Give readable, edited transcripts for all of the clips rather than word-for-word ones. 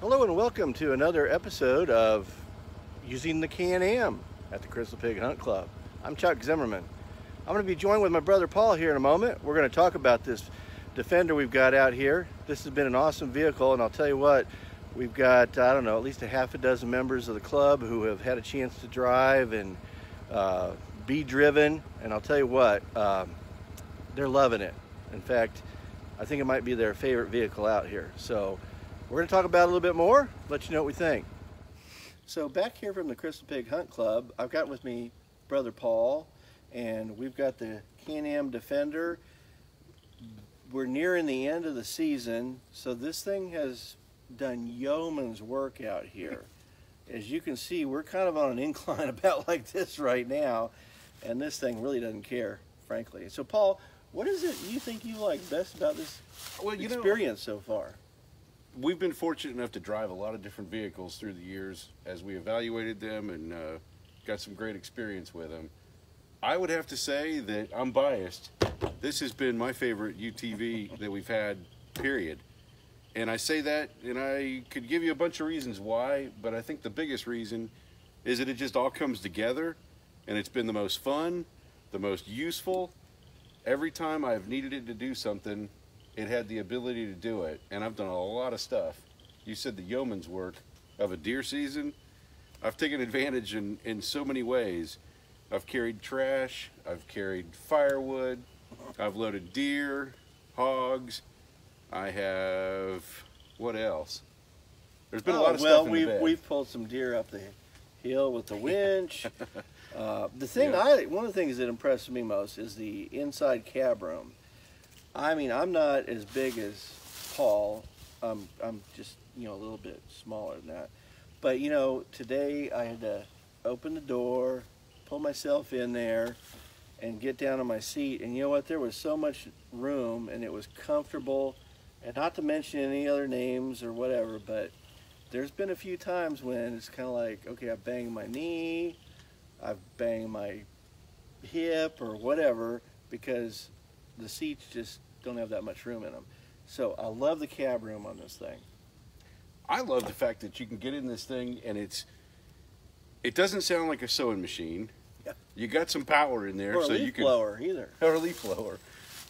Hello and welcome to another episode of Using the Can-Am at the Crystal Pig Hunt Club. I'm Chuck Zimmerman. I'm going to be joined with my brother Paul here in a moment. We're going to talk about this Defender we've got out here. This has been an awesome vehicle, and I'll tell you what, we've got, I don't know, at least a half a dozen members of the club who have had a chance to drive and be driven, and I'll tell you what, they're loving it. In fact, I think it might be their favorite vehicle out here. So we're going to talk about it a little bit more, let you know what we think. So back here from the Crystal Pig Hunt Club, I've got with me brother Paul, and we've got the Can-Am Defender. We're nearing the end of the season, so this thing has done yeoman's work out here. As you can see, we're kind of on an incline about like this right now, and this thing really doesn't care, frankly. So Paul, what is it you think you like best about this experience so far? We've been fortunate enough to drive a lot of different vehicles through the years as we evaluated them and got some great experience with them. I would have to say that I'm biased. This has been my favorite UTV that we've had, period. And I say that, and I could give you a bunch of reasons why, but I think the biggest reason is that it just all comes together, and it's been the most fun, the most useful. Every time I've needed it to do something, it had the ability to do it, and I've done a lot of stuff. You said the yeoman's work of a deer season. I've taken advantage in so many ways. I've carried trash, I've carried firewood, I've loaded deer, hogs, I have, what else? There's been a lot of stuff in the bed. We've pulled some deer up the hill with the winch. One of the things that impressed me most is the inside cab room. I mean, I'm not as big as Paul. I'm just, a little bit smaller than that. But, today I had to open the door, pull myself in there, and get down on my seat. And you know what? There was so much room, and it was comfortable. And not to mention any other names or whatever, but there's been a few times when it's kind of like, okay, I've banged my knee, I've banged my hip or whatever, because the seats just don't have that much room in them. So I love the cab room on this thing. I love the fact that you can get in this thing and it doesn't sound like a sewing machine. Yeah. You got some power in there, or so you can blower either. Or a leaf blower.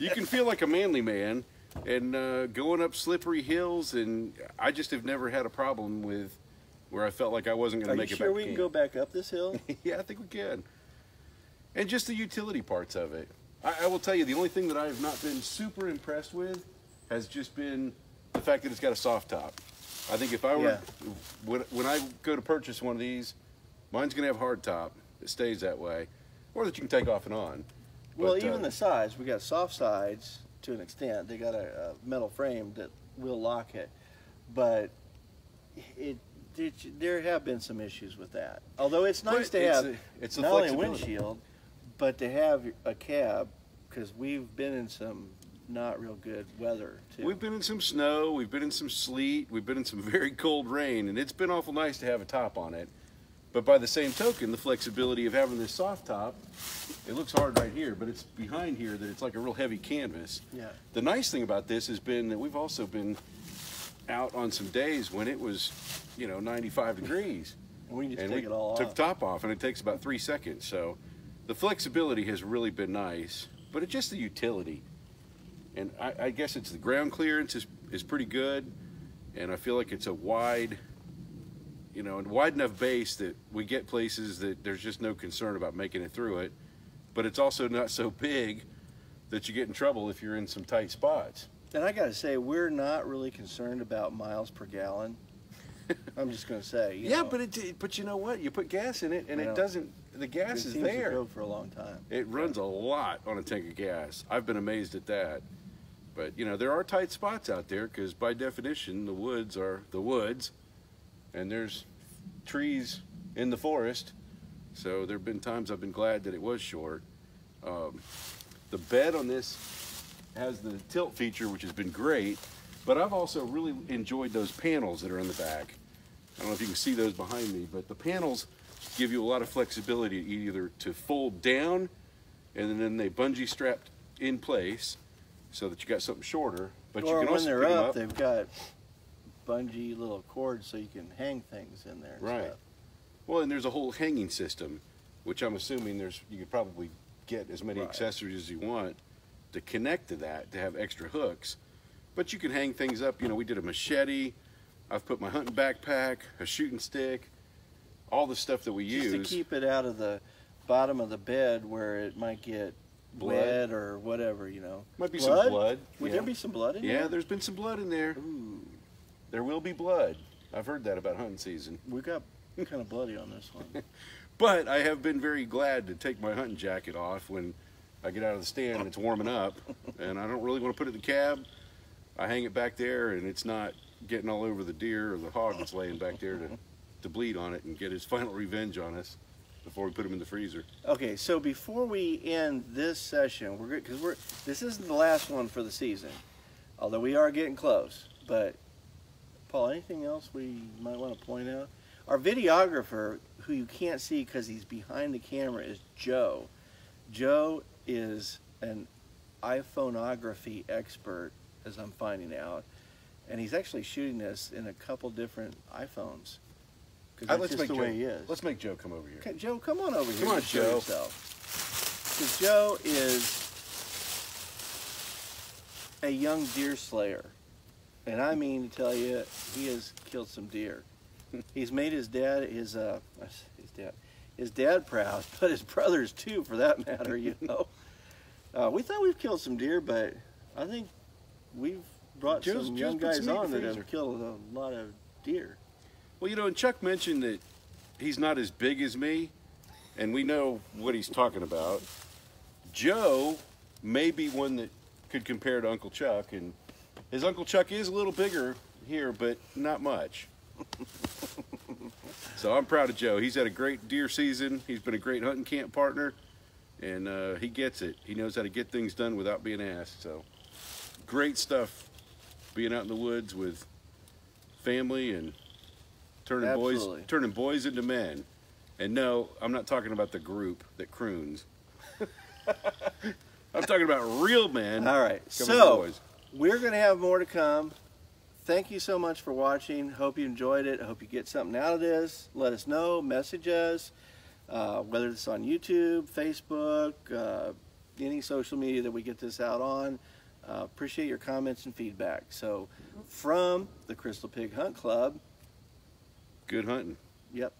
You can feel like a manly man and going up slippery hills, and I just have never had a problem with where I felt like I wasn't going to make it back. Are you sure we can go back up this hill? Yeah, I think we can. And just the utility parts of it. I will tell you, the only thing that I have not been super impressed with has just been the fact that it's got a soft top. I think if I were, when I go to purchase one of these, mine's going to have hard top. It stays that way. Or that you can take off and on. Well, even the sides, we got soft sides to an extent. They got a metal frame that will lock it. But there have been some issues with that. Although it's nice to have not only a windshield, but to have a cab, because we've been in some not real good weather too. We've been in some snow, we've been in some sleet, we've been in some very cold rain, and it's been awful nice to have a top on it. But by the same token, the flexibility of having this soft top, it looks hard right here, but it's behind here that it's like a real heavy canvas. Yeah. The nice thing about this has been that we've also been out on some days when it was, 95 degrees. And we just take it all off. Took the top off, and it takes about 3 seconds. So the flexibility has really been nice, but it's just the utility. And I guess it's the ground clearance is pretty good, and I feel like it's a wide, and wide enough base that we get places that there's just no concern about making it through it, but it's also not so big that you get in trouble if you're in some tight spots. And I got to say, we're not really concerned about miles per gallon. I'm just going to say. But you know what? You put gas in it, and it doesn't. The gas is there. It go for a long time. It runs a lot on a tank of gas. I've been amazed at that. But there are tight spots out there because by definition, the woods are the woods, and there's trees in the forest. So there have been times I've been glad that it was short. The bed on this has the tilt feature, which has been great. But I've also really enjoyed those panels that are in the back. I don't know if you can see those behind me, but the panels give you a lot of flexibility either to fold down and then they bungee strapped in place so that you got something shorter. But or you can when also they're pick them up, they've got spongy little cords so you can hang things in there and Right. stuff. Well, and there's a whole hanging system, which I'm assuming you could probably get as many Right. accessories as you want to connect to that, to have extra hooks. But you can hang things up. You know, we did a machete. I've put my hunting backpack, a shooting stick, all the stuff that we Just use. to keep it out of the bottom of the bed where it might get Blood. wet or whatever, you know. Might be some blood. Would yeah. there be some blood in Yeah, there? there's been some blood in there. Ooh, There will be blood. I've heard that about hunting season. we got kind of bloody on this one. But I have been very glad to take my hunting jacket off when I get out of the stand and it's warming up, and I don't really want to put it in the cab. I hang it back there, and it's not getting all over the deer or the hog that's laying back there to bleed on it and get his final revenge on us before we put him in the freezer. Okay, so before we end this session, we're good because this isn't the last one for the season, although we are getting close. But Paul, anything else we might want to point out? Our videographer, who you can't see because he's behind the camera, is Joe. Joe is an iPhoneography expert, as I'm finding out, and he's actually shooting this in a couple different iPhones. Because that's just the way he is. Let's make Joe come over here. Okay, Joe, come on over here. Come on, and show Joe. yourself. Because Joe is a young deer slayer. And I mean to tell you, he has killed some deer. He's made his dad proud, but his brothers too, for that matter, you know. We thought we've killed some deer, but I think we've brought Joe's some young put guys some meat in on the that have freezer. killed a lot of deer. Well, you know, and Chuck mentioned that he's not as big as me, and we know what he's talking about. Joe may be one that could compare to Uncle Chuck, and his Uncle Chuck is a little bigger here, but not much. So I'm proud of Joe. He's had a great deer season. He's been a great hunting camp partner, and he gets it. He knows how to get things done without being asked. So great stuff being out in the woods with family and turning Absolutely. boys into men. And no, I'm not talking about the group that croons. I'm talking about real men. All right, coming to so boys. we're going to have more to come. Thank you so much for watching. Hope you enjoyed it. Hope you get something out of this. Let us know. Message us, whether it's on YouTube, Facebook, any social media that we get this out on. Appreciate your comments and feedback. So from the Crystal Pig Hunt Club, Good hunting. yep,